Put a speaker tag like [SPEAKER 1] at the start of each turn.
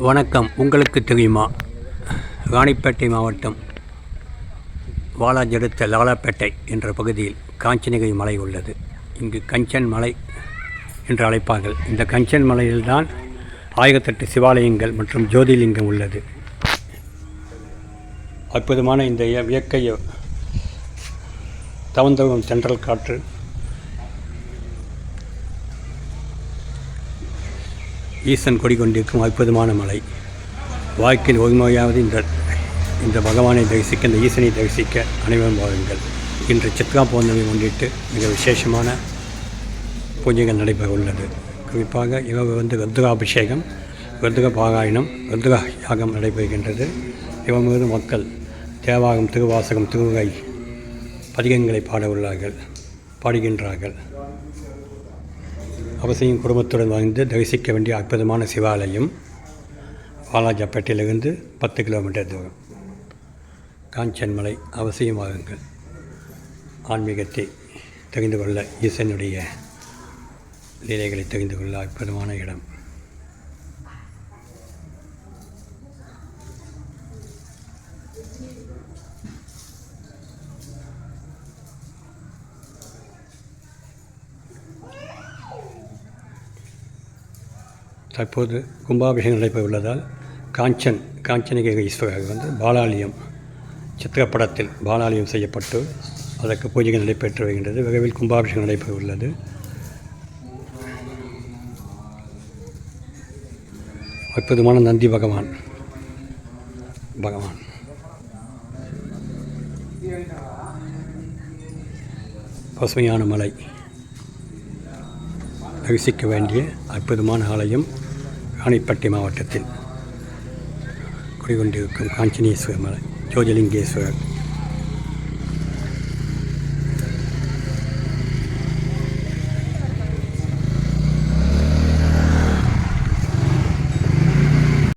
[SPEAKER 1] வணக்கம். உங்களுக்கு தெரியுமா, ராணிப்பேட்டை மாவட்டம் வாலாஜி அடுத்த லாலாப்பேட்டை என்ற பகுதியில் காஞ்சனகிரி மலை உள்ளது. இங்கு கஞ்சன் மலை என்று அழைப்பார்கள். இந்த கஞ்சன் மலையில்தான் 1008 சிவாலயங்கள் மற்றும் ஜோதிலிங்கம் உள்ளது. அற்புதமான இந்த இயற்கை தவந்தவம் தென்றல் காற்று, ஈசன் கொடி கொண்டிருக்கும் அற்புதமான மலை. வாழ்க்கையில் ஒரு முறையாவது இந்த பகவானை தரிசிக்க, இந்த ஈசனை தரிசிக்க அனைவரும் வாருங்கள். இன்று சித்ரா பௌர்ணமி முன்னிட்டு மிக விசேஷமான பூஜைகள் நடைபெற உள்ளது. குறிப்பாக இரவு ருத்ராபிஷேகம், ருத்ர பாராயணம், ருத்ர யாகம் நடைபெறுகின்றது. இரவு முழுவதும் மக்கள் தேவாரம், திருவாசகம், திருவுரை பதிகங்களை பாடுகின்றார்கள். அவசியம் குடும்பத்துடன் வந்து தரிசிக்க வேண்டிய அற்புதமான சிவாலயம் வாலாஜாப்பேட்டையிலிருந்து 10 கிலோமீட்டர் தூரம். காஞ்சன்மலை அவசியம் வாருங்கள். ஆன்மீகத்தை தெரிந்து கொள்ள, ஈசனுடைய லீலைகளை தெரிந்து கொள்ள அற்புதமான இடம். தற்போது கும்பாபிஷேகம் நடைபெற உள்ளதால் காஞ்சனகிரி ஈஸ்வரர் பாலாலயம் சித்திரப்படத்தில் பாலாலயம் செய்யப்பட்டு அதற்கு பூஜைகள் நடைபெற்று வருகின்றது. விரைவில் கும்பாபிஷேகம் நடைபெற உள்ளது. அற்புதமான நந்தி பகவான் பசுமையான மலை, தரிசிக்க வேண்டிய அற்புதமான ஆலயம் ராணிப்பேட்டை மாவட்டத்தில் குடிகொண்டிருக்கும் காஞ்சனேஸ்வரர் மலை, ஜோதிலிங்கேஸ்வரர்